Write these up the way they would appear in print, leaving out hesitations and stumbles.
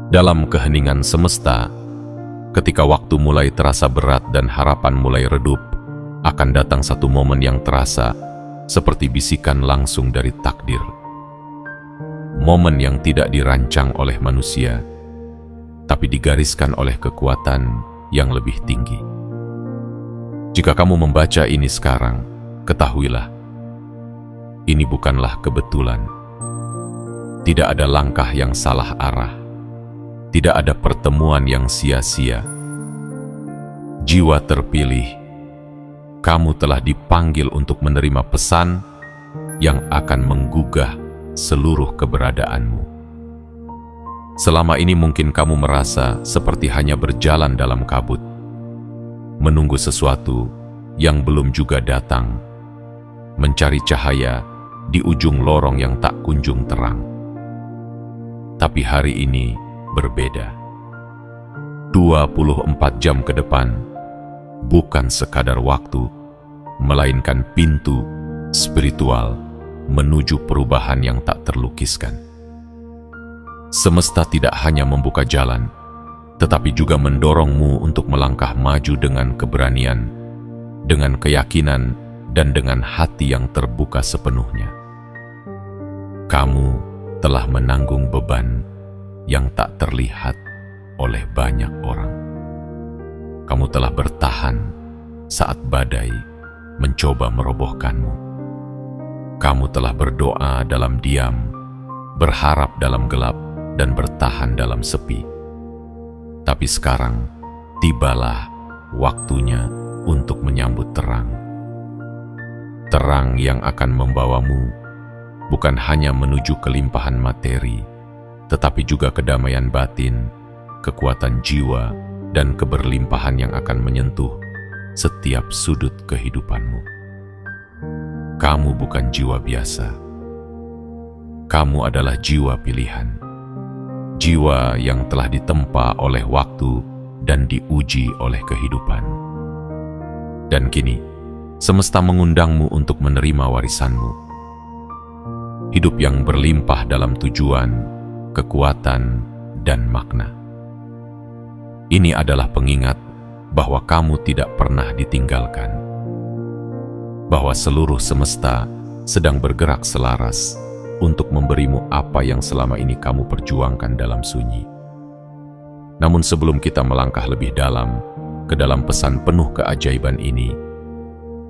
Dalam keheningan semesta, ketika waktu mulai terasa berat dan harapan mulai redup, akan datang satu momen yang terasa seperti bisikan langsung dari takdir. Momen yang tidak dirancang oleh manusia, tapi digariskan oleh kekuatan yang lebih tinggi. Jika kamu membaca ini sekarang, ketahuilah, ini bukanlah kebetulan. Tidak ada langkah yang salah arah. Tidak ada pertemuan yang sia-sia. Jiwa terpilih, kamu telah dipanggil untuk menerima pesan yang akan menggugah seluruh keberadaanmu. Selama ini mungkin kamu merasa seperti hanya berjalan dalam kabut, menunggu sesuatu yang belum juga datang, mencari cahaya di ujung lorong yang tak kunjung terang. Tapi hari ini berbeda. 24 jam ke depan bukan sekadar waktu, melainkan pintu spiritual menuju perubahan yang tak terlukiskan. Semesta tidak hanya membuka jalan, tetapi juga mendorongmu untuk melangkah maju dengan keberanian, dengan keyakinan, dan dengan hati yang terbuka sepenuhnya. Kamu telah menanggung beban yang tak terlihat oleh banyak orang. Kamu telah bertahan saat badai mencoba merobohkanmu. Kamu telah berdoa dalam diam, berharap dalam gelap, dan bertahan dalam sepi. Tapi sekarang tibalah waktunya untuk menyambut terang. Terang yang akan membawamu bukan hanya menuju kelimpahan materi, tetapi juga kedamaian batin, kekuatan jiwa, dan keberlimpahan yang akan menyentuh setiap sudut kehidupanmu. Kamu bukan jiwa biasa. Kamu adalah jiwa pilihan. Jiwa yang telah ditempa oleh waktu dan diuji oleh kehidupan. Dan kini, semesta mengundangmu untuk menerima warisanmu. Hidup yang berlimpah dalam tujuan, kekuatan, dan makna. Ini adalah pengingat bahwa kamu tidak pernah ditinggalkan. Bahwa seluruh semesta sedang bergerak selaras untuk memberimu apa yang selama ini kamu perjuangkan dalam sunyi. Namun sebelum kita melangkah lebih dalam ke dalam pesan penuh keajaiban ini,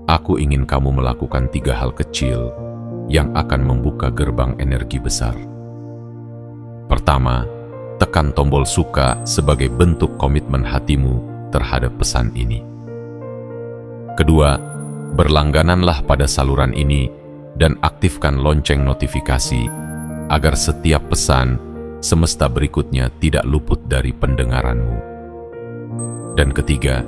aku ingin kamu melakukan 3 hal kecil yang akan membuka gerbang energi besar. Pertama, tekan tombol suka sebagai bentuk komitmen hatimu terhadap pesan ini. Kedua, berlanggananlah pada saluran ini dan aktifkan lonceng notifikasi agar setiap pesan semesta berikutnya tidak luput dari pendengaranmu. Dan ketiga,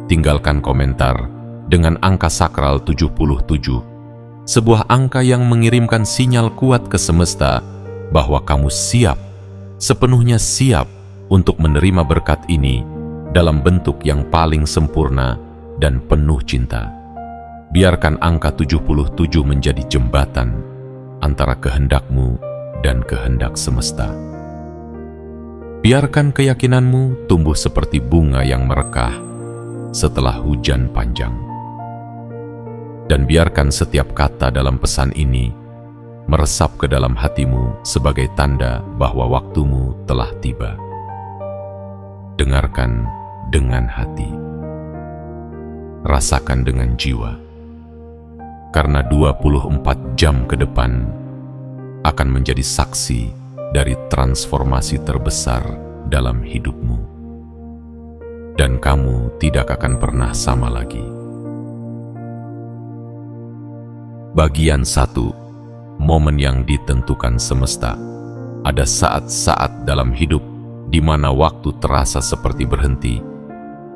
tinggalkan komentar dengan angka sakral 77, sebuah angka yang mengirimkan sinyal kuat ke semesta bahwa kamu siap, sepenuhnya siap untuk menerima berkat ini dalam bentuk yang paling sempurna dan penuh cinta. Biarkan angka 77 menjadi jembatan antara kehendakmu dan kehendak semesta. Biarkan keyakinanmu tumbuh seperti bunga yang merekah setelah hujan panjang. Dan biarkan setiap kata dalam pesan ini meresap ke dalam hatimu sebagai tanda bahwa waktumu telah tiba. Dengarkan dengan hati. Rasakan dengan jiwa. Karena 24 jam ke depan akan menjadi saksi dari transformasi terbesar dalam hidupmu. Dan kamu tidak akan pernah sama lagi. Bagian 1. Momen yang ditentukan semesta. Ada saat-saat dalam hidup di mana waktu terasa seperti berhenti,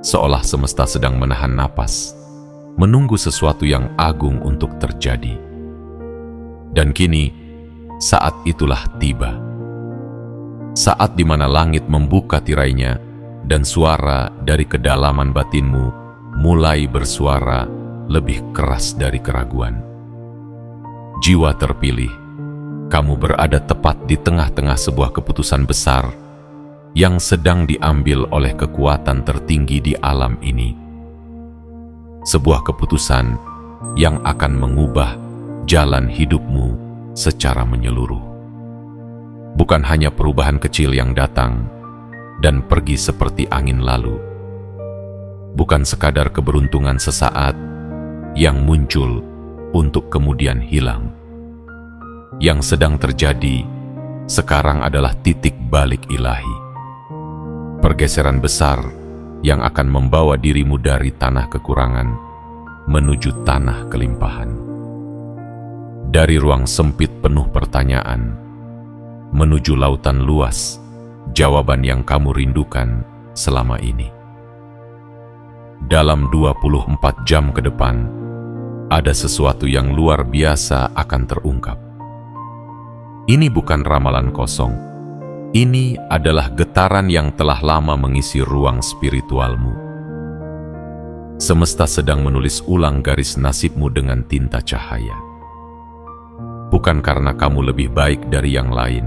seolah semesta sedang menahan napas, menunggu sesuatu yang agung untuk terjadi. Dan kini, saat itulah tiba. Saat di mana langit membuka tirainya dan suara dari kedalaman batinmu mulai bersuara lebih keras dari keraguan. Jiwa terpilih, kamu berada tepat di tengah-tengah sebuah keputusan besar yang sedang diambil oleh kekuatan tertinggi di alam ini. Sebuah keputusan yang akan mengubah jalan hidupmu secara menyeluruh. Bukan hanya perubahan kecil yang datang dan pergi seperti angin lalu. Bukan sekadar keberuntungan sesaat yang muncul untuk kemudian hilang. Yang sedang terjadi sekarang adalah titik balik ilahi. Pergeseran besar yang akan membawa dirimu dari tanah kekurangan menuju tanah kelimpahan. Dari ruang sempit penuh pertanyaan menuju lautan luas jawaban yang kamu rindukan selama ini. Dalam 24 jam ke depan, ada sesuatu yang luar biasa akan terungkap. Ini bukan ramalan kosong. Ini adalah getaran yang telah lama mengisi ruang spiritualmu. Semesta sedang menulis ulang garis nasibmu dengan tinta cahaya. Bukan karena kamu lebih baik dari yang lain,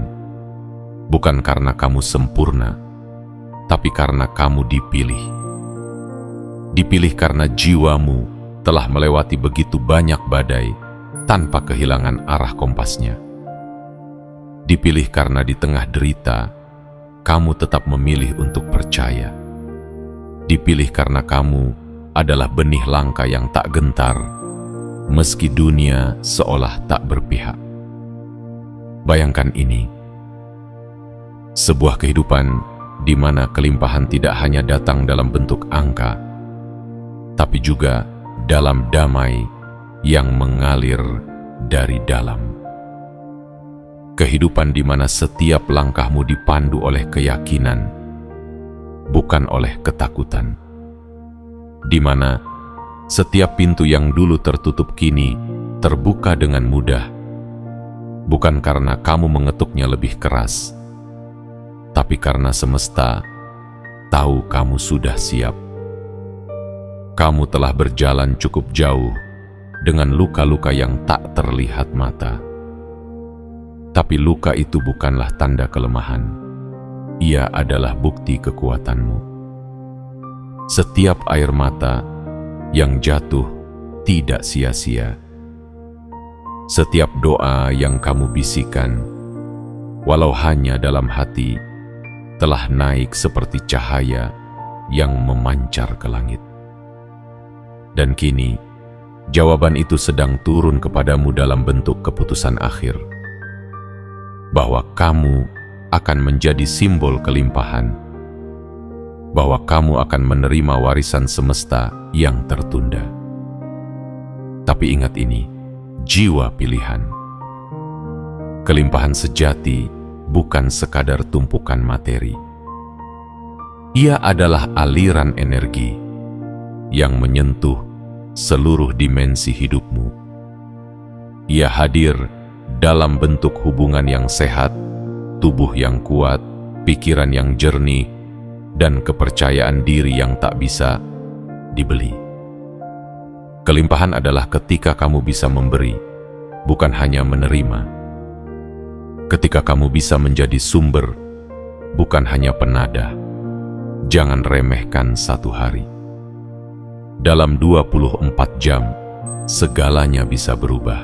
bukan karena kamu sempurna, tapi karena kamu dipilih. Dipilih karena jiwamu telah melewati begitu banyak badai tanpa kehilangan arah kompasnya. Dipilih karena di tengah derita, kamu tetap memilih untuk percaya. Dipilih karena kamu adalah benih langka yang tak gentar, meski dunia seolah tak berpihak. Bayangkan ini, sebuah kehidupan di mana kelimpahan tidak hanya datang dalam bentuk angka, tapi juga dalam damai yang mengalir dari dalam. Kehidupan di mana setiap langkahmu dipandu oleh keyakinan, bukan oleh ketakutan. Di mana setiap pintu yang dulu tertutup kini terbuka dengan mudah, bukan karena kamu mengetuknya lebih keras, tapi karena semesta tahu kamu sudah siap. Kamu telah berjalan cukup jauh dengan luka-luka yang tak terlihat mata. Tapi luka itu bukanlah tanda kelemahan. Ia adalah bukti kekuatanmu. Setiap air mata yang jatuh tidak sia-sia. Setiap doa yang kamu bisikan, walau hanya dalam hati, telah naik seperti cahaya yang memancar ke langit. Dan kini, jawaban itu sedang turun kepadamu dalam bentuk keputusan akhir. Bahwa kamu akan menjadi simbol kelimpahan, bahwa kamu akan menerima warisan semesta yang tertunda. Tapi ingat ini, jiwa pilihan. Kelimpahan sejati bukan sekadar tumpukan materi. Ia adalah aliran energi yang menyentuh seluruh dimensi hidupmu. Ia hadir dalam bentuk hubungan yang sehat, tubuh yang kuat, pikiran yang jernih, dan kepercayaan diri yang tak bisa dibeli. Kelimpahan adalah ketika kamu bisa memberi, bukan hanya menerima. Ketika kamu bisa menjadi sumber, bukan hanya penadah. Jangan remehkan satu hari. Dalam 24 jam, segalanya bisa berubah.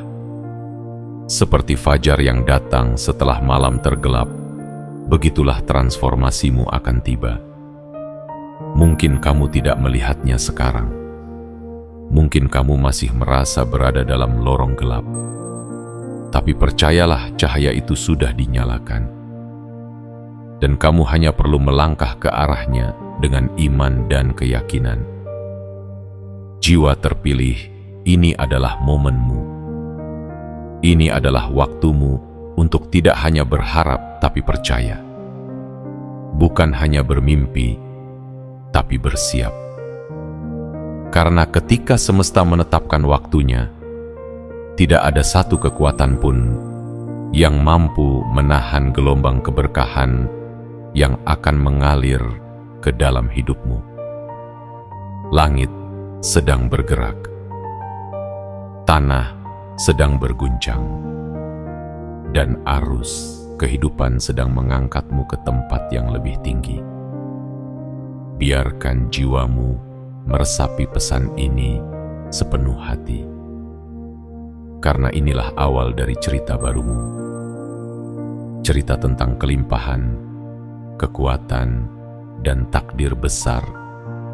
Seperti fajar yang datang setelah malam tergelap, begitulah transformasimu akan tiba. Mungkin kamu tidak melihatnya sekarang. Mungkin kamu masih merasa berada dalam lorong gelap. Tapi percayalah, cahaya itu sudah dinyalakan. Dan kamu hanya perlu melangkah ke arahnya dengan iman dan keyakinan. Jiwa terpilih, ini adalah momenmu. Ini adalah waktumu untuk tidak hanya berharap, tapi percaya. Bukan hanya bermimpi, tapi bersiap. Karena ketika semesta menetapkan waktunya, tidak ada satu kekuatan pun yang mampu menahan gelombang keberkahan yang akan mengalir ke dalam hidupmu. Langit sedang bergerak. Tanah sedang berguncang, dan arus kehidupan sedang mengangkatmu ke tempat yang lebih tinggi. Biarkan jiwamu meresapi pesan ini sepenuh hati, karena inilah awal dari cerita barumu. Cerita tentang kelimpahan, kekuatan, dan takdir besar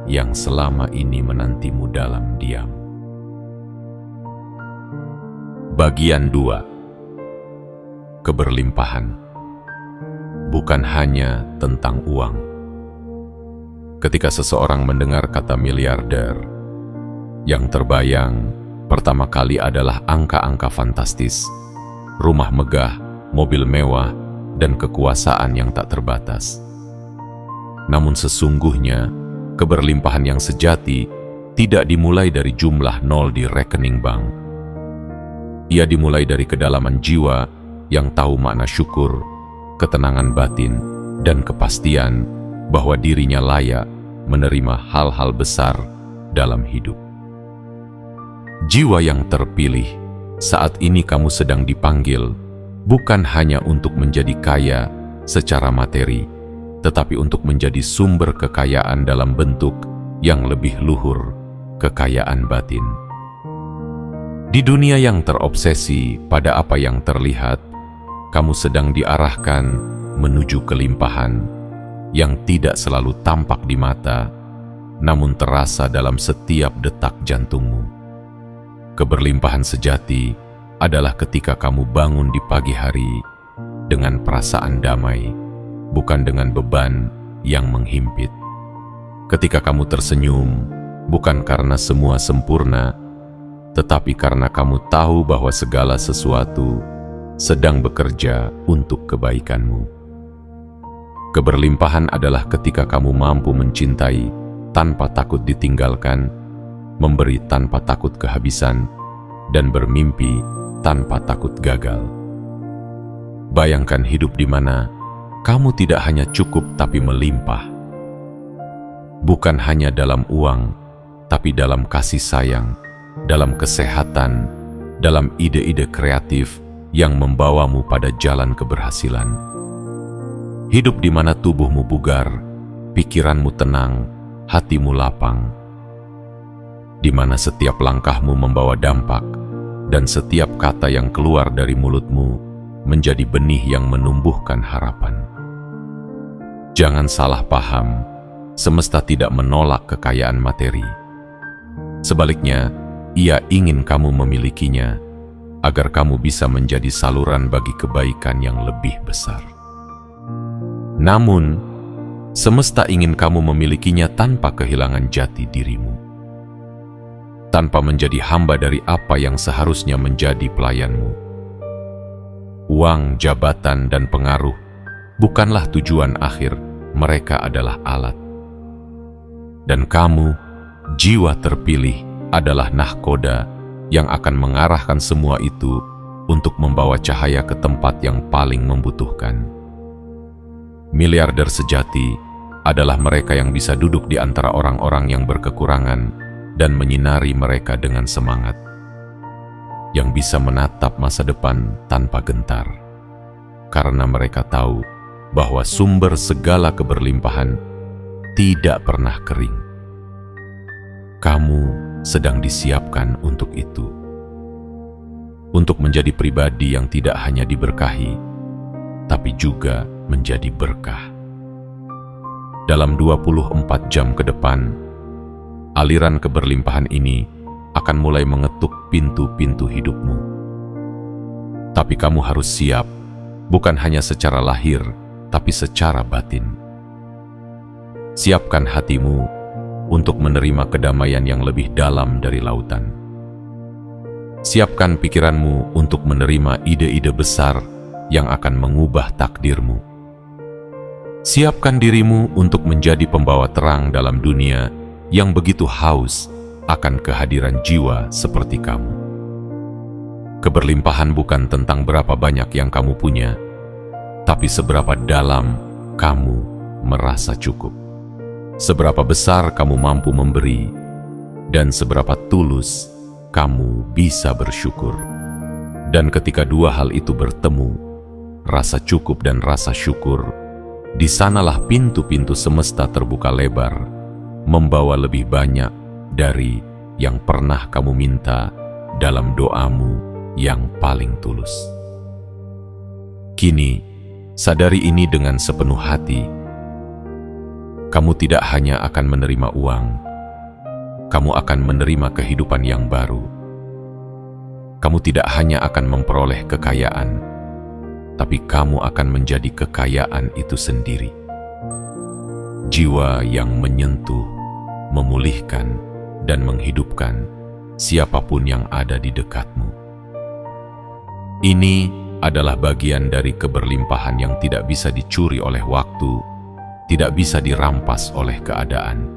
yang selama ini menantimu dalam diam. Bagian 2. Keberlimpahan bukan hanya tentang uang. Ketika seseorang mendengar kata miliarder, yang terbayang pertama kali adalah angka-angka fantastis, rumah megah, mobil mewah, dan kekuasaan yang tak terbatas. Namun sesungguhnya, keberlimpahan yang sejati tidak dimulai dari jumlah nol di rekening bank. Ia dimulai dari kedalaman jiwa yang tahu makna syukur, ketenangan batin, dan kepastian bahwa dirinya layak menerima hal-hal besar dalam hidup. Jiwa yang terpilih, saat ini kamu sedang dipanggil bukan hanya untuk menjadi kaya secara materi, tetapi untuk menjadi sumber kekayaan dalam bentuk yang lebih luhur, kekayaan batin. Di dunia yang terobsesi pada apa yang terlihat, kamu sedang diarahkan menuju kelimpahan yang tidak selalu tampak di mata, namun terasa dalam setiap detak jantungmu. Keberlimpahan sejati adalah ketika kamu bangun di pagi hari dengan perasaan damai, bukan dengan beban yang menghimpit. Ketika kamu tersenyum, bukan karena semua sempurna, tetapi karena kamu tahu bahwa segala sesuatu sedang bekerja untuk kebaikanmu. Keberlimpahan adalah ketika kamu mampu mencintai tanpa takut ditinggalkan, memberi tanpa takut kehabisan, dan bermimpi tanpa takut gagal. Bayangkan hidup di mana kamu tidak hanya cukup tapi melimpah. Bukan hanya dalam uang, tapi dalam kasih sayang, dalam kesehatan, dalam ide-ide kreatif yang membawamu pada jalan keberhasilan. Hidup di mana tubuhmu bugar, pikiranmu tenang, hatimu lapang. Di mana setiap langkahmu membawa dampak, dan setiap kata yang keluar dari mulutmu menjadi benih yang menumbuhkan harapan. Jangan salah paham, semesta tidak menolak kekayaan materi. Sebaliknya, ia ingin kamu memilikinya, agar kamu bisa menjadi saluran bagi kebaikan yang lebih besar. Namun, semesta ingin kamu memilikinya tanpa kehilangan jati dirimu, tanpa menjadi hamba dari apa yang seharusnya menjadi pelayanmu. Uang, jabatan, dan pengaruh bukanlah tujuan akhir, mereka adalah alat. Dan kamu, jiwa terpilih, adalah nahkoda yang akan mengarahkan semua itu untuk membawa cahaya ke tempat yang paling membutuhkan. Miliarder sejati adalah mereka yang bisa duduk di antara orang-orang yang berkekurangan dan menyinari mereka dengan semangat, yang bisa menatap masa depan tanpa gentar, karena mereka tahu bahwa sumber segala keberlimpahan tidak pernah kering. Kamu sedang disiapkan untuk itu, untuk menjadi pribadi yang tidak hanya diberkahi, tapi juga menjadi berkah. Dalam 24 jam ke depan, aliran keberlimpahan ini akan mulai mengetuk pintu-pintu hidupmu. Tapi kamu harus siap, bukan hanya secara lahir, tapi secara batin. Siapkan hatimu untuk menerima kedamaian yang lebih dalam dari lautan. Siapkan pikiranmu untuk menerima ide-ide besar yang akan mengubah takdirmu. Siapkan dirimu untuk menjadi pembawa terang dalam dunia yang begitu haus akan kehadiran jiwa seperti kamu. Keberlimpahan bukan tentang berapa banyak yang kamu punya, tapi seberapa dalam kamu merasa cukup. Seberapa besar kamu mampu memberi, dan seberapa tulus kamu bisa bersyukur. Dan ketika dua hal itu bertemu, rasa cukup dan rasa syukur, di sanalah pintu-pintu semesta terbuka lebar, membawa lebih banyak dari yang pernah kamu minta dalam doamu yang paling tulus. Kini, sadari ini dengan sepenuh hati. Kamu tidak hanya akan menerima uang, kamu akan menerima kehidupan yang baru. Kamu tidak hanya akan memperoleh kekayaan, tapi kamu akan menjadi kekayaan itu sendiri. Jiwa yang menyentuh, memulihkan, dan menghidupkan siapapun yang ada di dekatmu. Ini adalah bagian dari keberlimpahan yang tidak bisa dicuri oleh waktu, tidak bisa dirampas oleh keadaan.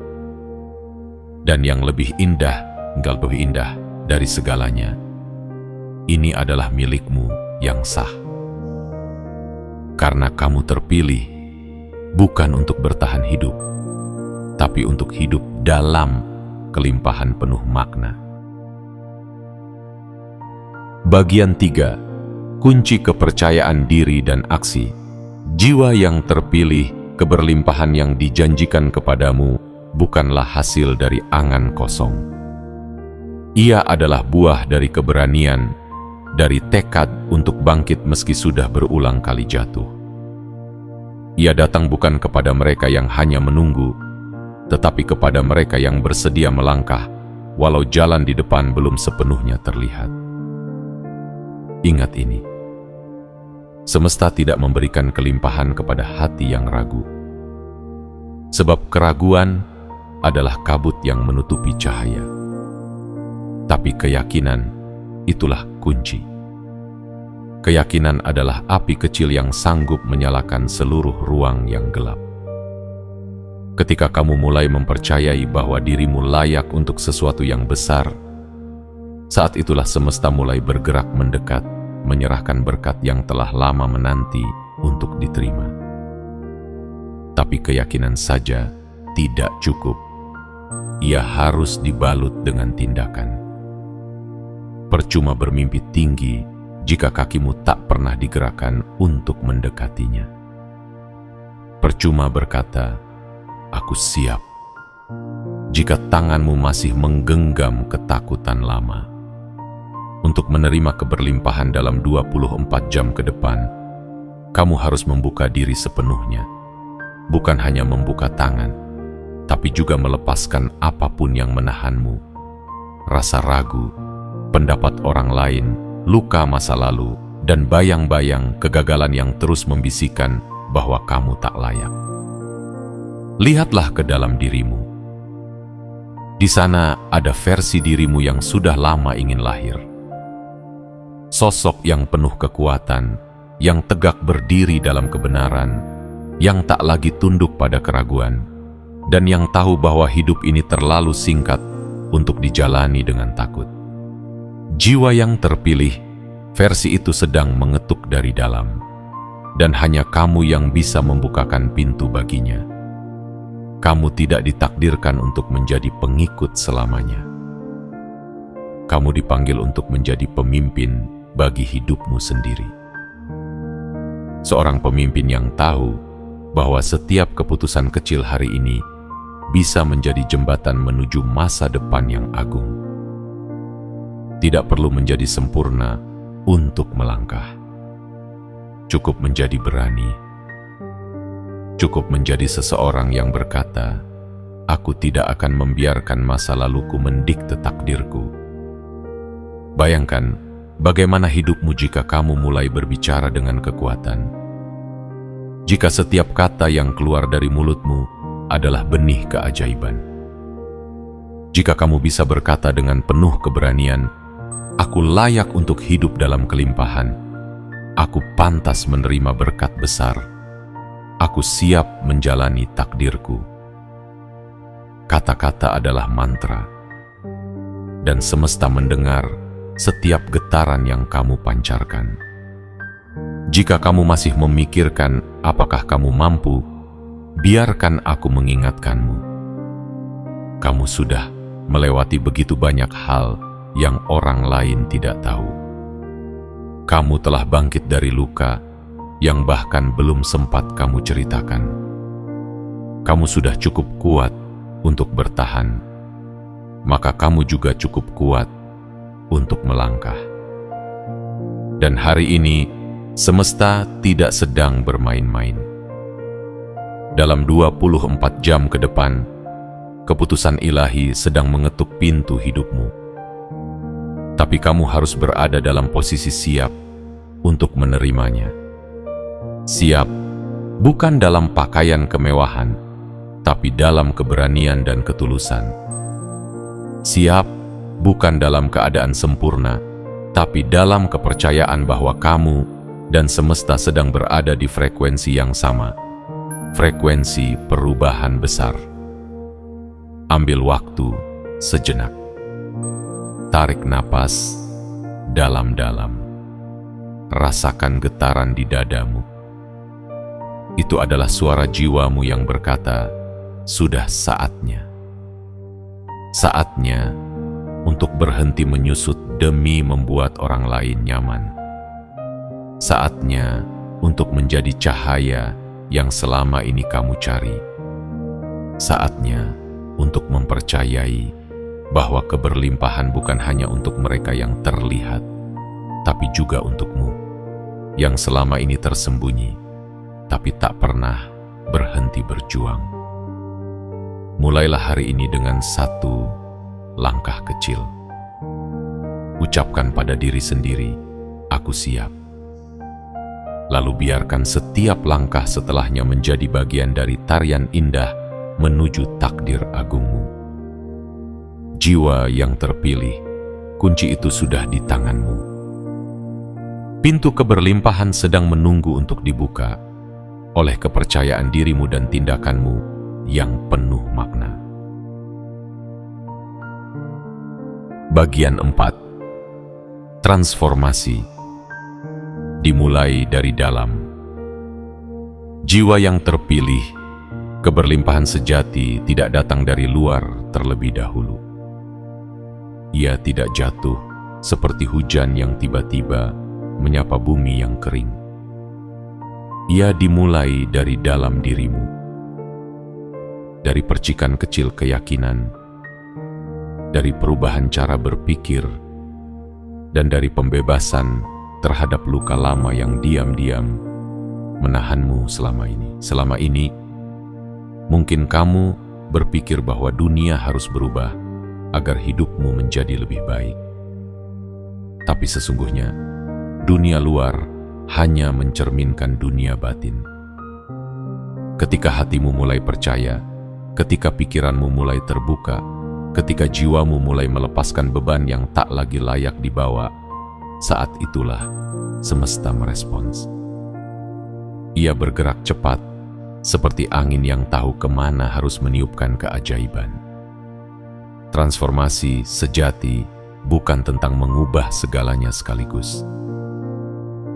Dan yang lebih indah dari segalanya, ini adalah milikmu yang sah. Karena kamu terpilih bukan untuk bertahan hidup, tapi untuk hidup dalam kelimpahan penuh makna. Bagian 3. Kunci kepercayaan diri dan aksi. Jiwa yang terpilih, keberlimpahan yang dijanjikan kepadamu bukanlah hasil dari angan kosong. Ia adalah buah dari keberanian, dari tekad untuk bangkit meski sudah berulang kali jatuh. Ia datang bukan kepada mereka yang hanya menunggu, tetapi kepada mereka yang bersedia melangkah, walau jalan di depan belum sepenuhnya terlihat. Ingat ini, semesta tidak memberikan kelimpahan kepada hati yang ragu. Sebab keraguan adalah kabut yang menutupi cahaya. Tapi keyakinan, itulah kunci. Keyakinan adalah api kecil yang sanggup menyalakan seluruh ruang yang gelap. Ketika kamu mulai mempercayai bahwa dirimu layak untuk sesuatu yang besar, saat itulah semesta mulai bergerak mendekat, menyerahkan berkat yang telah lama menanti untuk diterima. Tapi keyakinan saja tidak cukup. Ia harus dibalut dengan tindakan. Percuma bermimpi tinggi jika kakimu tak pernah digerakkan untuk mendekatinya. Percuma berkata, "Aku siap," jika tanganmu masih menggenggam ketakutan lama. Untuk menerima keberlimpahan dalam 24 jam ke depan, kamu harus membuka diri sepenuhnya. Bukan hanya membuka tangan, tapi juga melepaskan apapun yang menahanmu. Rasa ragu, pendapat orang lain, luka masa lalu, dan bayang-bayang kegagalan yang terus membisikkan bahwa kamu tak layak. Lihatlah ke dalam dirimu. Di sana ada versi dirimu yang sudah lama ingin lahir. Sosok yang penuh kekuatan, yang tegak berdiri dalam kebenaran, yang tak lagi tunduk pada keraguan, dan yang tahu bahwa hidup ini terlalu singkat untuk dijalani dengan takut. Jiwa yang terpilih, versi itu sedang mengetuk dari dalam, dan hanya kamu yang bisa membukakan pintu baginya. Kamu tidak ditakdirkan untuk menjadi pengikut selamanya. Kamu dipanggil untuk menjadi pemimpin bagi hidupmu sendiri. Seorang pemimpin yang tahu bahwa setiap keputusan kecil hari ini bisa menjadi jembatan menuju masa depan yang agung. Tidak perlu menjadi sempurna untuk melangkah. Cukup menjadi berani. Cukup menjadi seseorang yang berkata, "Aku tidak akan membiarkan masa laluku mendikte takdirku." Bayangkan bagaimana hidupmu jika kamu mulai berbicara dengan kekuatan. Jika setiap kata yang keluar dari mulutmu adalah benih keajaiban. Jika kamu bisa berkata dengan penuh keberanian, "Aku layak untuk hidup dalam kelimpahan. Aku pantas menerima berkat besar. Aku siap menjalani takdirku." Kata-kata adalah mantra, dan semesta mendengar setiap getaran yang kamu pancarkan. Jika kamu masih memikirkan apakah kamu mampu, biarkan aku mengingatkanmu. Kamu sudah melewati begitu banyak hal yang orang lain tidak tahu. Kamu telah bangkit dari luka yang bahkan belum sempat kamu ceritakan. Kamu sudah cukup kuat untuk bertahan, maka kamu juga cukup kuat untuk melangkah. Dan hari ini, semesta tidak sedang bermain-main. Dalam 24 jam ke depan, keputusan ilahi sedang mengetuk pintu hidupmu. Tapi kamu harus berada dalam posisi siap untuk menerimanya. Siap bukan dalam pakaian kemewahan, tapi dalam keberanian dan ketulusan. Siap bukan dalam keadaan sempurna, tapi dalam kepercayaan bahwa kamu dan semesta sedang berada di frekuensi yang sama, frekuensi perubahan besar. Ambil waktu sejenak. Tarik napas dalam-dalam. Rasakan getaran di dadamu. Itu adalah suara jiwamu yang berkata, sudah saatnya. Saatnya untuk berhenti menyusut demi membuat orang lain nyaman. Saatnya untuk menjadi cahaya yang selama ini kamu cari. Saatnya untuk mempercayai bahwa keberlimpahan bukan hanya untuk mereka yang terlihat, tapi juga untukmu, yang selama ini tersembunyi, tapi tak pernah berhenti berjuang. Mulailah hari ini dengan satu langkah kecil. Ucapkan pada diri sendiri, aku siap. Lalu biarkan setiap langkah setelahnya menjadi bagian dari tarian indah menuju takdir agungmu. Jiwa yang terpilih, kunci itu sudah di tanganmu. Pintu keberlimpahan sedang menunggu untuk dibuka oleh kepercayaan dirimu dan tindakanmu yang penuh makna. Bagian 4. Transformasi dimulai dari dalam. Jiwa yang terpilih, keberlimpahan sejati tidak datang dari luar terlebih dahulu. Ia tidak jatuh seperti hujan yang tiba-tiba menyapa bumi yang kering. Ia dimulai dari dalam dirimu, dari percikan kecil keyakinan, dari perubahan cara berpikir, dan dari pembebasan terhadap luka lama yang diam-diam menahanmu selama ini. Selama ini, mungkin kamu berpikir bahwa dunia harus berubah agar hidupmu menjadi lebih baik. Tapi sesungguhnya, dunia luar hanya mencerminkan dunia batin. Ketika hatimu mulai percaya, ketika pikiranmu mulai terbuka, ketika jiwamu mulai melepaskan beban yang tak lagi layak dibawa, saat itulah semesta merespons. Ia bergerak cepat, seperti angin yang tahu kemana harus meniupkan keajaiban. Transformasi sejati bukan tentang mengubah segalanya sekaligus.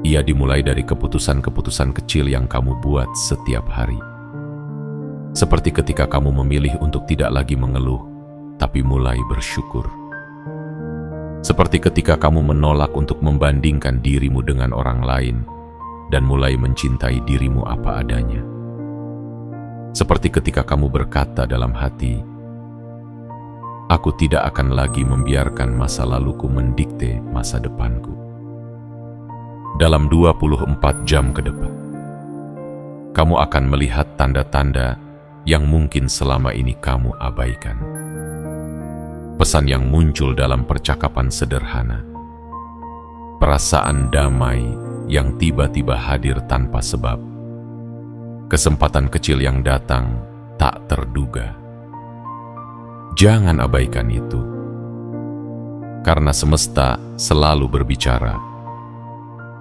Ia dimulai dari keputusan-keputusan kecil yang kamu buat setiap hari. Seperti ketika kamu memilih untuk tidak lagi mengeluh, tapi mulai bersyukur. Seperti ketika kamu menolak untuk membandingkan dirimu dengan orang lain dan mulai mencintai dirimu apa adanya. Seperti ketika kamu berkata dalam hati, aku tidak akan lagi membiarkan masa laluku mendikte masa depanku. Dalam 24 jam ke depan, kamu akan melihat tanda-tanda yang mungkin selama ini kamu abaikan. Pesan yang muncul dalam percakapan sederhana. Perasaan damai yang tiba-tiba hadir tanpa sebab. Kesempatan kecil yang datang tak terduga. Jangan abaikan itu. Karena semesta selalu berbicara.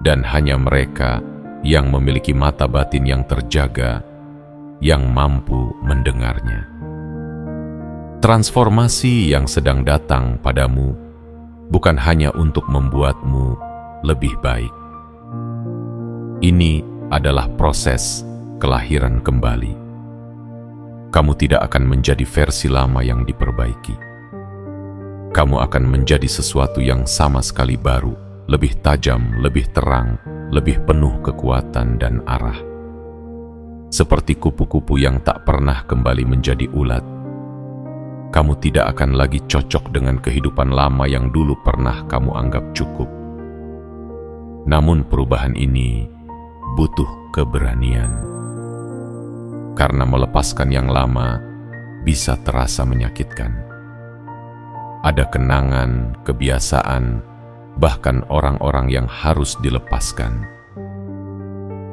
Dan hanya mereka yang memiliki mata batin yang terjaga yang mampu mendengarnya. Transformasi yang sedang datang padamu bukan hanya untuk membuatmu lebih baik. Ini adalah proses kelahiran kembali. Kamu tidak akan menjadi versi lama yang diperbaiki. Kamu akan menjadi sesuatu yang sama sekali baru lebih tajam, lebih terang, lebih penuh kekuatan dan arah. Seperti kupu-kupu yang tak pernah kembali menjadi ulat, kamu tidak akan lagi cocok dengan kehidupan lama yang dulu pernah kamu anggap cukup. Namun perubahan ini butuh keberanian. Karena melepaskan yang lama bisa terasa menyakitkan. Ada kenangan, kebiasaan, bahkan orang-orang yang harus dilepaskan.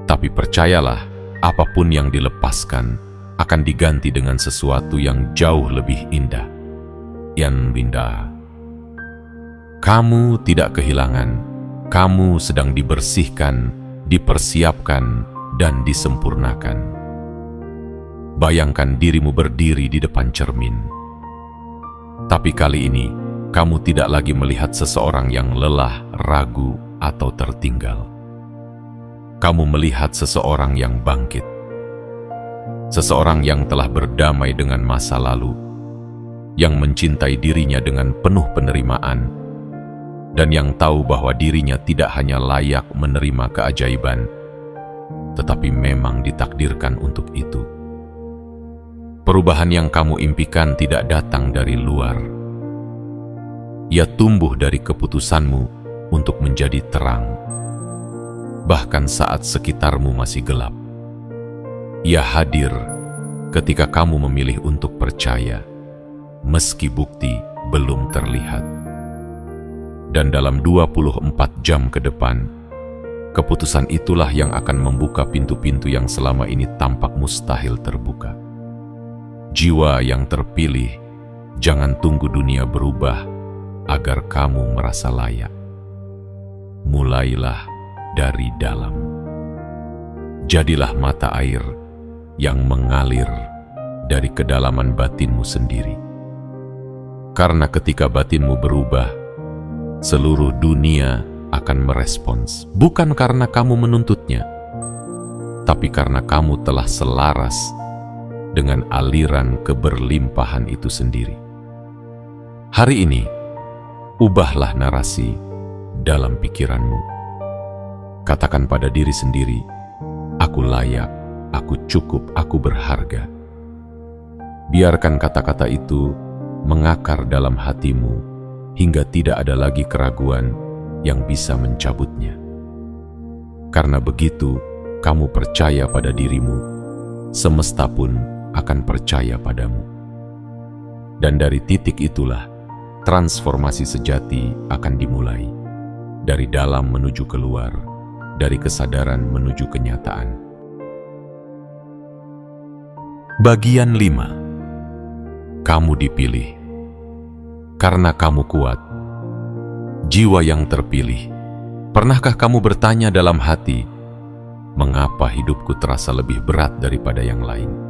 Tapi percayalah, apapun yang dilepaskan akan diganti dengan sesuatu yang jauh lebih indah. Yang indah. Kamu tidak kehilangan, kamu sedang dibersihkan, dipersiapkan, dan disempurnakan. Bayangkan dirimu berdiri di depan cermin. Tapi kali ini, kamu tidak lagi melihat seseorang yang lelah, ragu, atau tertinggal. Kamu melihat seseorang yang bangkit. Seseorang yang telah berdamai dengan masa lalu, yang mencintai dirinya dengan penuh penerimaan, dan yang tahu bahwa dirinya tidak hanya layak menerima keajaiban, tetapi memang ditakdirkan untuk itu. Perubahan yang kamu impikan tidak datang dari luar. Ia tumbuh dari keputusanmu untuk menjadi terang, bahkan saat sekitarmu masih gelap. Ia hadir ketika kamu memilih untuk percaya, meski bukti belum terlihat. Dan dalam 24 jam ke depan, keputusan itulah yang akan membuka pintu-pintu yang selama ini tampak mustahil terbuka. Jiwa yang terpilih, jangan tunggu dunia berubah agar kamu merasa layak. Mulailah dari dalam. Jadilah mata air yang mengalir dari kedalaman batinmu sendiri. Karena ketika batinmu berubah, seluruh dunia akan merespons, bukan karena kamu menuntutnya, tapi karena kamu telah selaras dengan aliran keberlimpahan itu sendiri. Hari ini, ubahlah narasi dalam pikiranmu. Katakan pada diri sendiri, aku layak, aku cukup, aku berharga. Biarkan kata-kata itu mengakar dalam hatimu hingga tidak ada lagi keraguan yang bisa mencabutnya. Karena begitu kamu percaya pada dirimu, semesta pun akan percaya padamu. Dan dari titik itulah transformasi sejati akan dimulai, dari dalam menuju keluar, dari kesadaran menuju kenyataan. Bagian 5. Kamu dipilih. Karena kamu kuat, jiwa yang terpilih. Pernahkah kamu bertanya dalam hati, mengapa hidupku terasa lebih berat daripada yang lain?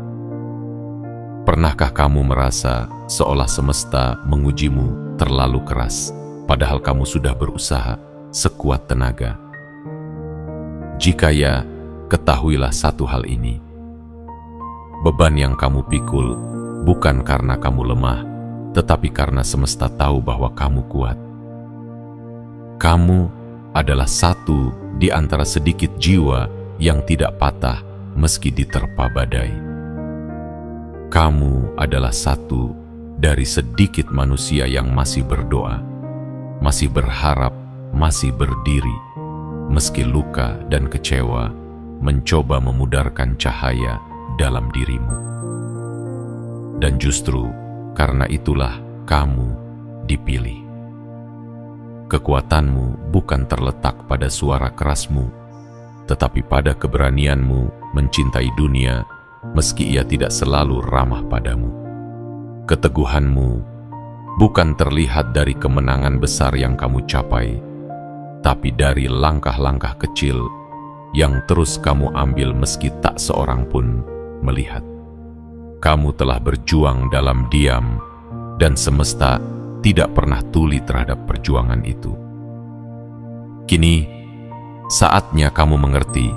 Pernahkah kamu merasa seolah semesta mengujimu terlalu keras, padahal kamu sudah berusaha sekuat tenaga? Jika ya, ketahuilah satu hal ini. Beban yang kamu pikul bukan karena kamu lemah, tetapi karena semesta tahu bahwa kamu kuat. Kamu adalah satu di antara sedikit jiwa yang tidak patah meski diterpa badai. Kamu adalah satu dari sedikit manusia yang masih berdoa, masih berharap, masih berdiri, meski luka dan kecewa mencoba memudarkan cahaya dalam dirimu. Dan justru karena itulah kamu dipilih. Kekuatanmu bukan terletak pada suara kerasmu, tetapi pada keberanianmu mencintai dunia meski ia tidak selalu ramah padamu. Keteguhanmu bukan terlihat dari kemenangan besar yang kamu capai, tapi dari langkah-langkah kecil yang terus kamu ambil meski tak seorang pun melihat. Kamu telah berjuang dalam diam, dan semesta tidak pernah tuli terhadap perjuangan itu. Kini, saatnya kamu mengerti,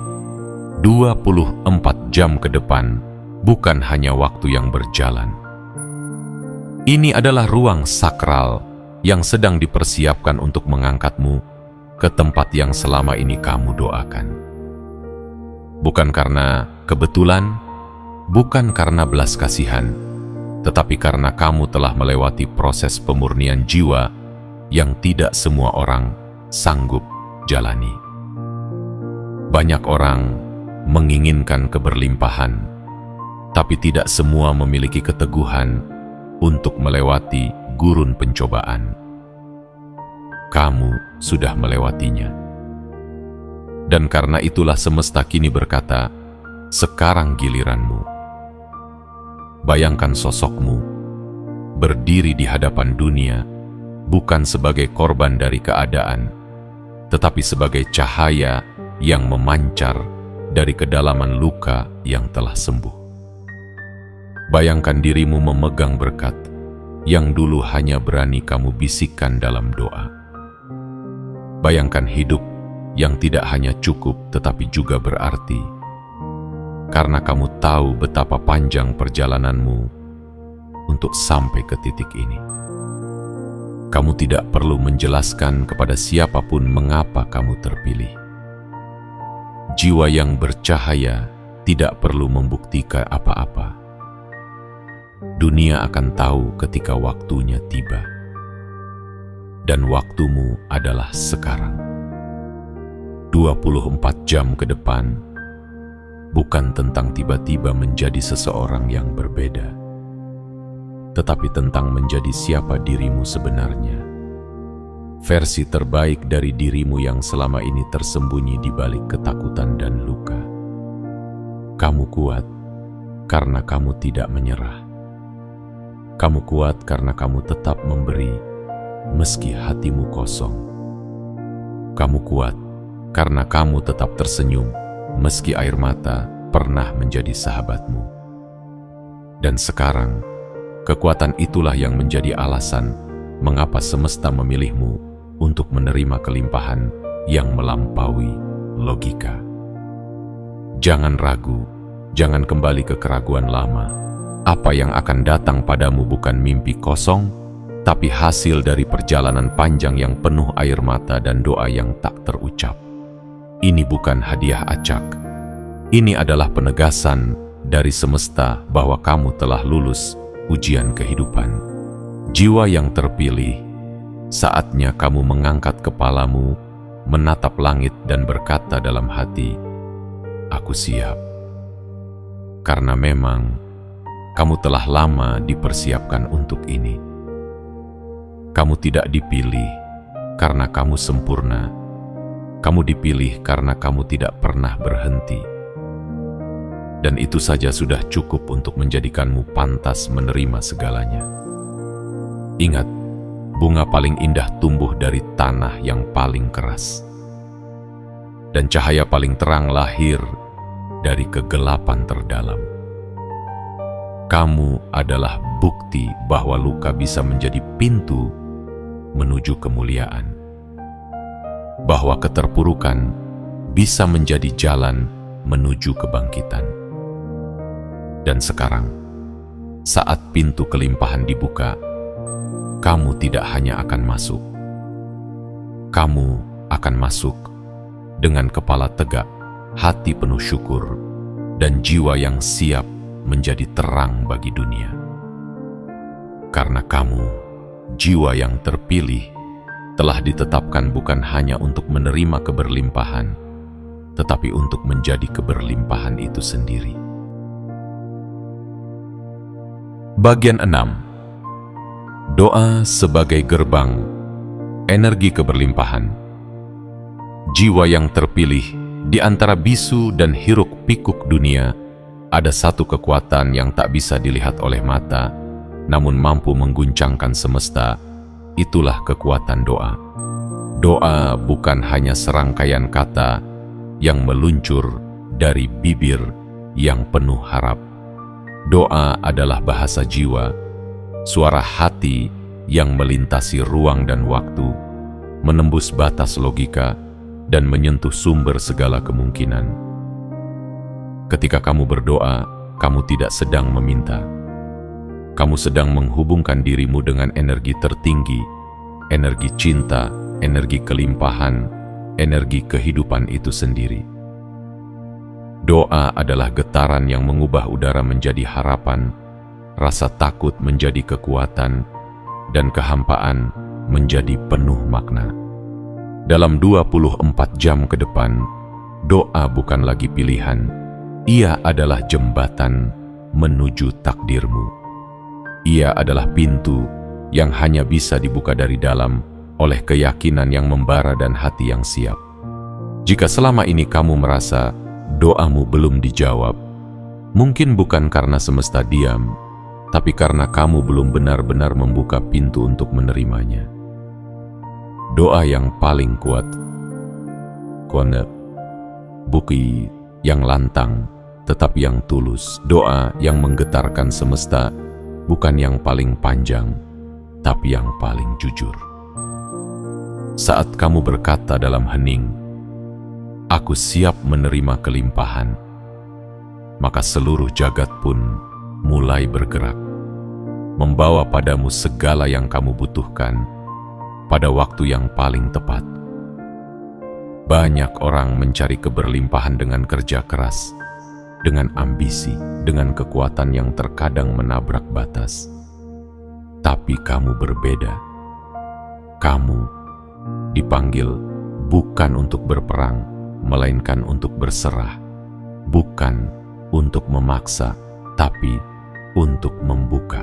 24 jam ke depan bukan hanya waktu yang berjalan. Ini adalah ruang sakral yang sedang dipersiapkan untuk mengangkatmu ke tempat yang selama ini kamu doakan. Bukan karena kebetulan, bukan karena belas kasihan, tetapi karena kamu telah melewati proses pemurnian jiwa yang tidak semua orang sanggup jalani. Banyak orang menginginkan keberlimpahan, tapi tidak semua memiliki keteguhan untuk melewati gurun pencobaan. Kamu sudah melewatinya. Dan karena itulah semesta kini berkata, sekarang giliranmu. Bayangkan sosokmu berdiri di hadapan dunia, bukan sebagai korban dari keadaan, tetapi sebagai cahaya yang memancar dari kedalaman luka yang telah sembuh. Bayangkan dirimu memegang berkat yang dulu hanya berani kamu bisikkan dalam doa. Bayangkan hidup yang tidak hanya cukup tetapi juga berarti, karena kamu tahu betapa panjang perjalananmu untuk sampai ke titik ini. Kamu tidak perlu menjelaskan kepada siapapun mengapa kamu terpilih. Jiwa yang bercahaya tidak perlu membuktikan apa-apa. Dunia akan tahu ketika waktunya tiba. Dan waktumu adalah sekarang. 24 jam ke depan bukan tentang tiba-tiba menjadi seseorang yang berbeda, tetapi tentang menjadi siapa dirimu sebenarnya. Versi terbaik dari dirimu yang selama ini tersembunyi di balik ketakutan dan luka. Kamu kuat karena kamu tidak menyerah. Kamu kuat karena kamu tetap memberi meski hatimu kosong. Kamu kuat karena kamu tetap tersenyum meski air mata pernah menjadi sahabatmu. Dan sekarang, kekuatan itulah yang menjadi alasan mengapa semesta memilihmu untuk menerima kelimpahan yang melampaui logika. Jangan ragu, jangan kembali ke keraguan lama. Apa yang akan datang padamu bukan mimpi kosong, tapi hasil dari perjalanan panjang yang penuh air mata dan doa yang tak terucap. Ini bukan hadiah acak. Ini adalah penegasan dari semesta bahwa kamu telah lulus ujian kehidupan. Jiwa yang terpilih, saatnya kamu mengangkat kepalamu, menatap langit dan berkata dalam hati, "Aku siap." Karena memang kamu telah lama dipersiapkan untuk ini. Kamu tidak dipilih karena kamu sempurna. Kamu dipilih karena kamu tidak pernah berhenti. Dan itu saja sudah cukup untuk menjadikanmu pantas menerima segalanya. Ingat, bunga paling indah tumbuh dari tanah yang paling keras. Dan cahaya paling terang lahir dari kegelapan terdalam. Kamu adalah bukti bahwa luka bisa menjadi pintu menuju kemuliaan. Bahwa keterpurukan bisa menjadi jalan menuju kebangkitan. Dan sekarang, saat pintu kelimpahan dibuka, kamu tidak hanya akan masuk. Kamu akan masuk dengan kepala tegak, hati penuh syukur, dan jiwa yang siap menjadi terang bagi dunia. Karena kamu, jiwa yang terpilih, telah ditetapkan bukan hanya untuk menerima keberlimpahan, tetapi untuk menjadi keberlimpahan itu sendiri. Bagian 6. Doa sebagai gerbang energi keberlimpahan. Jiwa yang terpilih di antara bisu dan hiruk-pikuk dunia, ada satu kekuatan yang tak bisa dilihat oleh mata, namun mampu mengguncangkan semesta. Itulah kekuatan doa. Doa bukan hanya serangkaian kata yang meluncur dari bibir yang penuh harap. Doa adalah bahasa jiwa, suara hati yang melintasi ruang dan waktu, menembus batas logika, dan menyentuh sumber segala kemungkinan. Ketika kamu berdoa, kamu tidak sedang meminta. Kamu sedang menghubungkan dirimu dengan energi tertinggi, energi cinta, energi kelimpahan, energi kehidupan itu sendiri. Doa adalah getaran yang mengubah udara menjadi harapan, rasa takut menjadi kekuatan, dan kehampaan menjadi penuh makna. Dalam 24 jam ke depan, doa bukan lagi pilihan, ia adalah jembatan menuju takdirmu. Ia adalah pintu yang hanya bisa dibuka dari dalam oleh keyakinan yang membara dan hati yang siap. Jika selama ini kamu merasa doamu belum dijawab, mungkin bukan karena semesta diam, tapi karena kamu belum benar-benar membuka pintu untuk menerimanya. Doa yang paling kuat, konep, buki yang lantang, tetapi yang tulus. Doa yang menggetarkan semesta, bukan yang paling panjang, tapi yang paling jujur. Saat kamu berkata dalam hening, "Aku siap menerima kelimpahan," maka seluruh jagat pun mulai bergerak, membawa padamu segala yang kamu butuhkan pada waktu yang paling tepat. Banyak orang mencari keberlimpahan dengan kerja keras, dengan ambisi, dengan kekuatan yang terkadang menabrak batas. Tapi kamu berbeda. Kamu dipanggil bukan untuk berperang, melainkan untuk berserah, bukan untuk memaksa, tapi untuk membuka.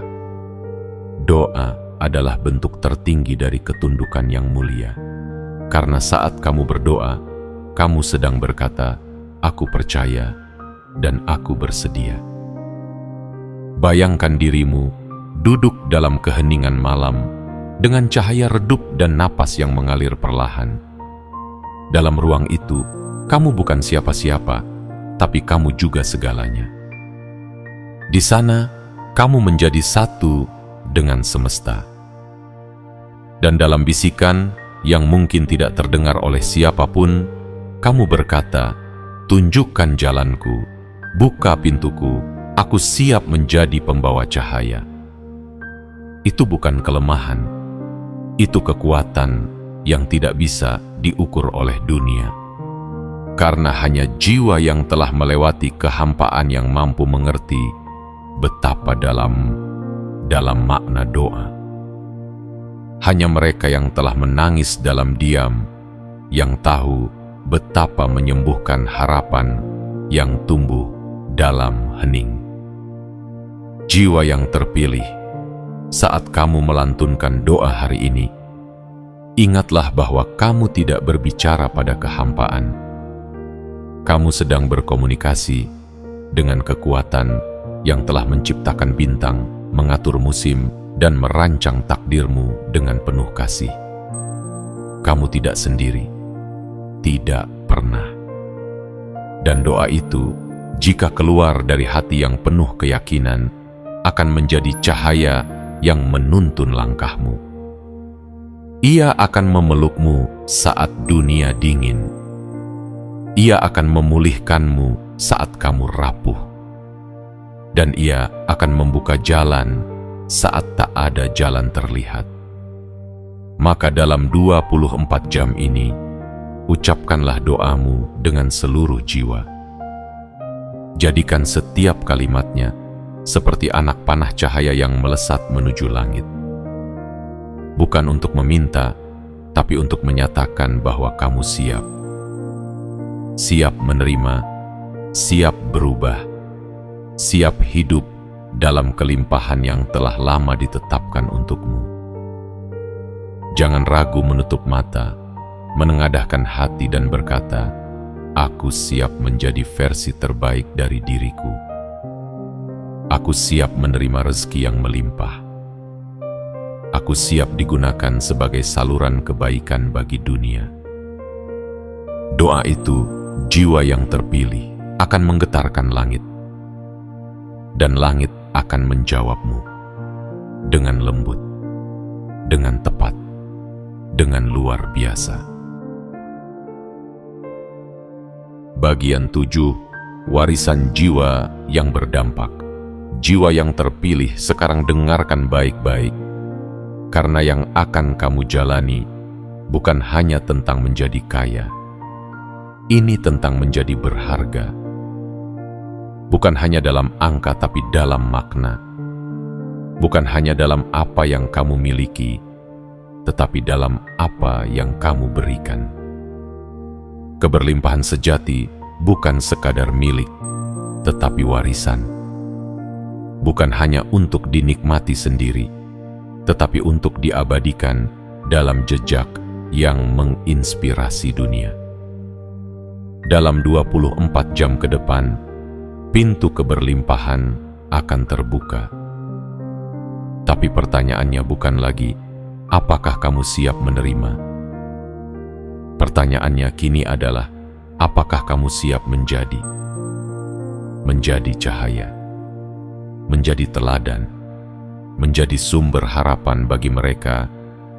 Doa adalah bentuk tertinggi dari ketundukan yang mulia. Karena saat kamu berdoa, kamu sedang berkata, "Aku percaya dan aku bersedia." Bayangkan dirimu duduk dalam keheningan malam dengan cahaya redup dan napas yang mengalir perlahan. Dalam ruang itu, kamu bukan siapa-siapa, tapi kamu juga segalanya. Di sana, kamu menjadi satu dengan semesta. Dan dalam bisikan yang mungkin tidak terdengar oleh siapapun, kamu berkata, "Tunjukkan jalanku, buka pintuku, aku siap menjadi pembawa cahaya." Itu bukan kelemahan, itu kekuatan yang tidak bisa diukur oleh dunia. Karena hanya jiwa yang telah melewati kehampaan yang mampu mengerti betapa dalam makna doa. Hanya mereka yang telah menangis dalam diam, yang tahu betapa menyembuhkan harapan yang tumbuh dalam hening. Jiwa yang terpilih, saat kamu melantunkan doa hari ini, ingatlah bahwa kamu tidak berbicara pada kehampaan. Kamu sedang berkomunikasi dengan kekuatan yang telah menciptakan bintang, mengatur musim, dan merancang takdirmu dengan penuh kasih. Kamu tidak sendiri, tidak pernah. Dan doa itu, jika keluar dari hati yang penuh keyakinan, akan menjadi cahaya yang menuntun langkahmu. Ia akan memelukmu saat dunia dingin. Ia akan memulihkanmu saat kamu rapuh. Dan ia akan membuka jalan saat tak ada jalan terlihat. Maka dalam 24 jam ini, ucapkanlah doamu dengan seluruh jiwa. Jadikan setiap kalimatnya seperti anak panah cahaya yang melesat menuju langit. Bukan untuk meminta, tapi untuk menyatakan bahwa kamu siap. Siap menerima, siap berubah, siap hidup dalam kelimpahan yang telah lama ditetapkan untukmu. Jangan ragu menutup mata, menengadahkan hati dan berkata, "Aku siap menjadi versi terbaik dari diriku. Aku siap menerima rezeki yang melimpah. Aku siap digunakan sebagai saluran kebaikan bagi dunia." Doa itu, jiwa yang terpilih, akan menggetarkan langit. Dan langit akan menjawabmu dengan lembut, dengan tepat, dengan luar biasa. Bagian 7, warisan jiwa yang berdampak. Jiwa yang terpilih sekarang dengarkan baik-baik, karena yang akan kamu jalani bukan hanya tentang menjadi kaya, Ini tentang menjadi berharga, bukan hanya dalam angka tapi dalam makna. Bukan hanya dalam apa yang kamu miliki, tetapi dalam apa yang kamu berikan. Keberlimpahan sejati bukan sekadar milik, tetapi warisan. Bukan hanya untuk dinikmati sendiri, tetapi untuk diabadikan dalam jejak yang menginspirasi dunia. Dalam 24 jam ke depan, pintu keberlimpahan akan terbuka. Tapi pertanyaannya bukan lagi, apakah kamu siap menerima? Pertanyaannya kini adalah, apakah kamu siap menjadi cahaya, menjadi teladan, menjadi sumber harapan bagi mereka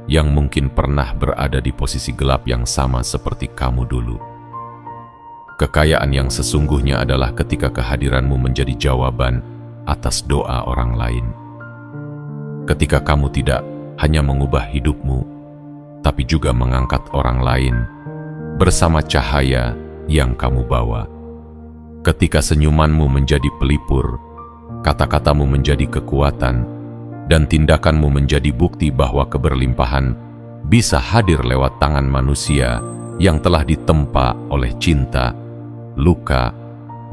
yang mungkin pernah berada di posisi gelap yang sama seperti kamu dulu. Kekayaan yang sesungguhnya adalah ketika kehadiranmu menjadi jawaban atas doa orang lain. Ketika kamu tidak hanya mengubah hidupmu, tapi juga mengangkat orang lain bersama cahaya yang kamu bawa. Ketika senyumanmu menjadi pelipur, kata-katamu menjadi kekuatan, dan tindakanmu menjadi bukti bahwa keberlimpahan bisa hadir lewat tangan manusia yang telah ditempa oleh cinta, luka,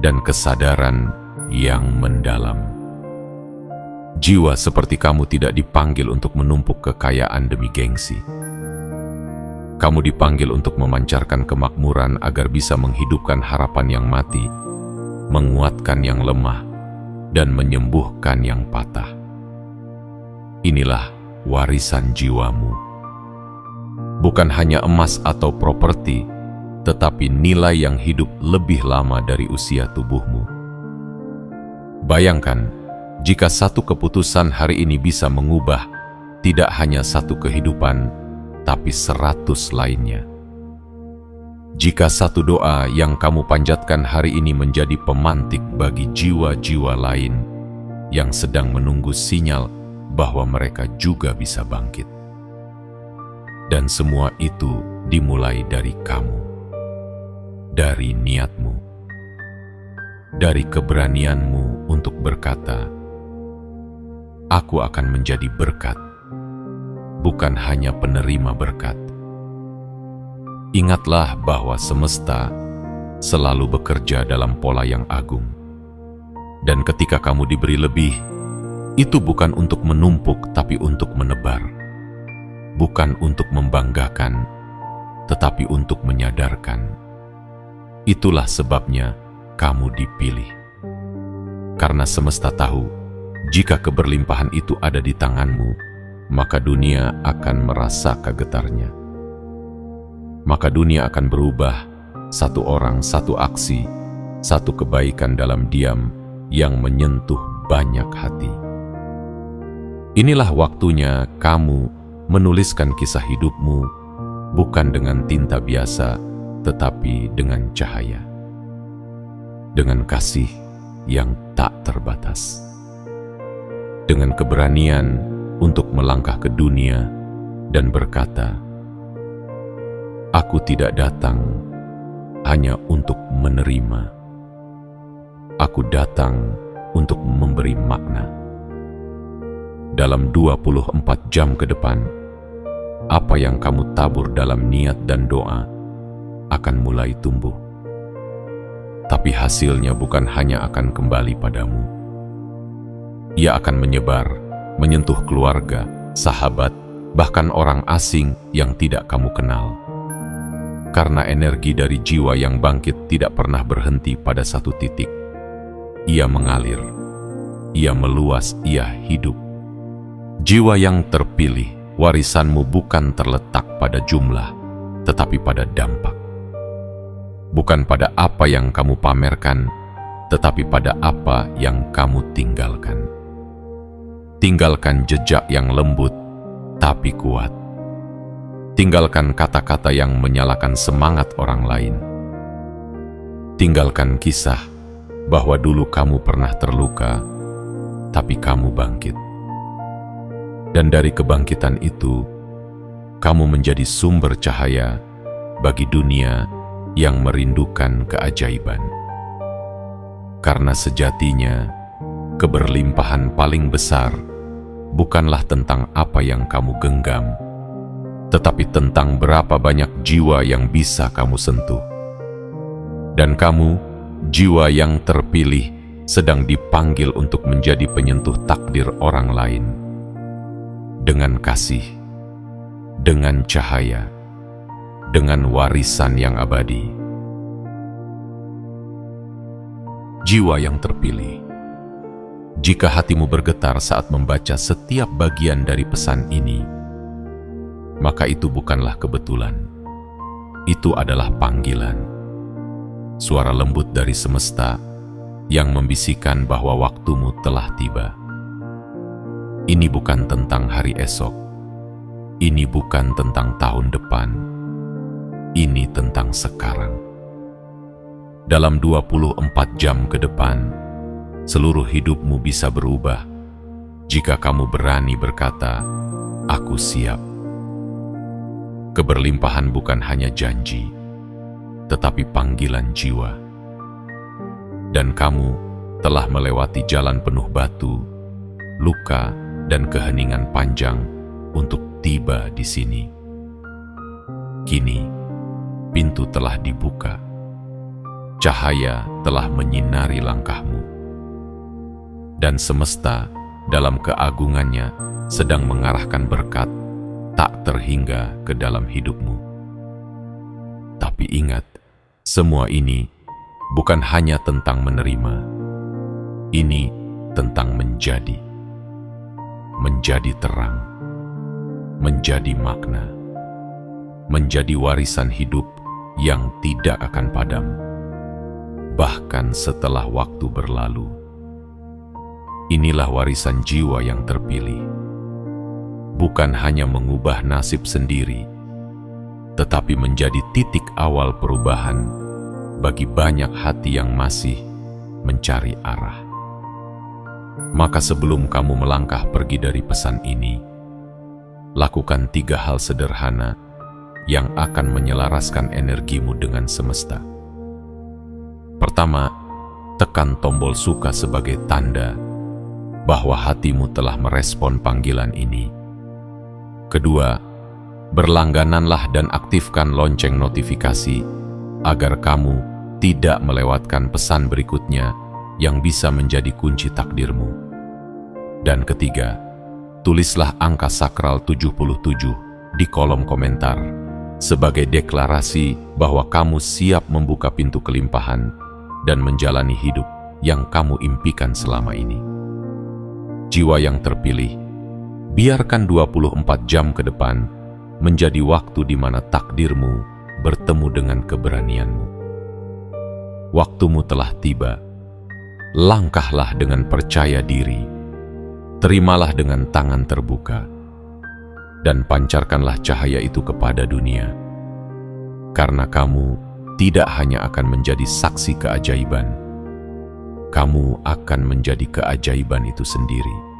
dan kesadaran yang mendalam. Jiwa seperti kamu tidak dipanggil untuk menumpuk kekayaan demi gengsi. Kamu dipanggil untuk memancarkan kemakmuran agar bisa menghidupkan harapan yang mati, menguatkan yang lemah, dan menyembuhkan yang patah. Inilah warisan jiwamu. Bukan hanya emas atau properti, tetapi nilai yang hidup lebih lama dari usia tubuhmu. Bayangkan, jika satu keputusan hari ini bisa mengubah tidak hanya satu kehidupan, tapi 100 lainnya. Jika satu doa yang kamu panjatkan hari ini menjadi pemantik bagi jiwa-jiwa lain yang sedang menunggu sinyal bahwa mereka juga bisa bangkit. Dan semua itu dimulai dari kamu, dari niatmu, dari keberanianmu untuk berkata, "Aku akan menjadi berkat, bukan hanya penerima berkat." Ingatlah bahwa semesta selalu bekerja dalam pola yang agung. Dan ketika kamu diberi lebih, itu bukan untuk menumpuk tapi untuk menebar. Bukan untuk membanggakan, tetapi untuk menyadarkan. Itulah sebabnya kamu dipilih. Karena semesta tahu, jika keberlimpahan itu ada di tanganmu, maka dunia akan merasa getarnya. Maka dunia akan berubah, satu orang, satu aksi, satu kebaikan dalam diam yang menyentuh banyak hati. Inilah waktunya kamu menuliskan kisah hidupmu bukan dengan tinta biasa, tetapi dengan cahaya. Dengan kasih yang tak terbatas. Dengan keberanian untuk melangkah ke dunia dan berkata, "Aku tidak datang hanya untuk menerima. Aku datang untuk memberi makna." Dalam 24 jam ke depan, apa yang kamu tabur dalam niat dan doa akan mulai tumbuh. Tapi hasilnya bukan hanya akan kembali padamu. Ia akan menyebar, menyentuh keluarga, sahabat, bahkan orang asing yang tidak kamu kenal. Karena energi dari jiwa yang bangkit tidak pernah berhenti pada satu titik. Ia mengalir, ia meluas, ia hidup. Jiwa yang terpilih, warisanmu bukan terletak pada jumlah, tetapi pada dampak. Bukan pada apa yang kamu pamerkan, tetapi pada apa yang kamu tinggalkan. Tinggalkan jejak yang lembut, tapi kuat. Tinggalkan kata-kata yang menyalakan semangat orang lain. Tinggalkan kisah bahwa dulu kamu pernah terluka, tapi kamu bangkit. Dan dari kebangkitan itu, kamu menjadi sumber cahaya bagi dunia yang merindukan keajaiban. Karena sejatinya, keberlimpahan paling besar bukanlah tentang apa yang kamu genggam, tetapi tentang berapa banyak jiwa yang bisa kamu sentuh. Dan kamu, jiwa yang terpilih, sedang dipanggil untuk menjadi penyentuh takdir orang lain. Dengan kasih, dengan cahaya, dengan warisan yang abadi. Jiwa yang terpilih. Jika hatimu bergetar saat membaca setiap bagian dari pesan ini, maka itu bukanlah kebetulan. Itu adalah panggilan. Suara lembut dari semesta yang membisikkan bahwa waktumu telah tiba. Ini bukan tentang hari esok. Ini bukan tentang tahun depan. Ini tentang sekarang. Dalam 24 jam ke depan, seluruh hidupmu bisa berubah jika kamu berani berkata, "Aku siap." Keberlimpahan bukan hanya janji, tetapi panggilan jiwa. Dan kamu telah melewati jalan penuh batu, luka, dan keheningan panjang untuk tiba di sini. Kini, pintu telah dibuka. Cahaya telah menyinari langkahmu. Dan semesta dalam keagungannya sedang mengarahkan berkat tak terhingga ke dalam hidupmu. Tapi ingat, semua ini bukan hanya tentang menerima. Ini tentang menjadi. Menjadi terang. Menjadi makna. Menjadi warisan hidup yang tidak akan padam, bahkan setelah waktu berlalu. Inilah warisan jiwa yang terpilih. Bukan hanya mengubah nasib sendiri, tetapi menjadi titik awal perubahan bagi banyak hati yang masih mencari arah. Maka sebelum kamu melangkah pergi dari pesan ini, lakukan 3 hal sederhana yang akan menyelaraskan energimu dengan semesta. Pertama, tekan tombol suka sebagai tanda bahwa hatimu telah merespon panggilan ini. Kedua, berlanggananlah dan aktifkan lonceng notifikasi agar kamu tidak melewatkan pesan berikutnya yang bisa menjadi kunci takdirmu. Dan ketiga, tulislah angka sakral 77 di kolom komentar sebagai deklarasi bahwa kamu siap membuka pintu kelimpahan dan menjalani hidup yang kamu impikan selama ini. Jiwa yang terpilih, biarkan 24 jam ke depan menjadi waktu di mana takdirmu bertemu dengan keberanianmu. Waktumu telah tiba. Langkahlah dengan percaya diri. Terimalah dengan tangan terbuka. Dan pancarkanlah cahaya itu kepada dunia. Karena kamu tidak hanya akan menjadi saksi keajaiban, kamu akan menjadi keajaiban itu sendiri.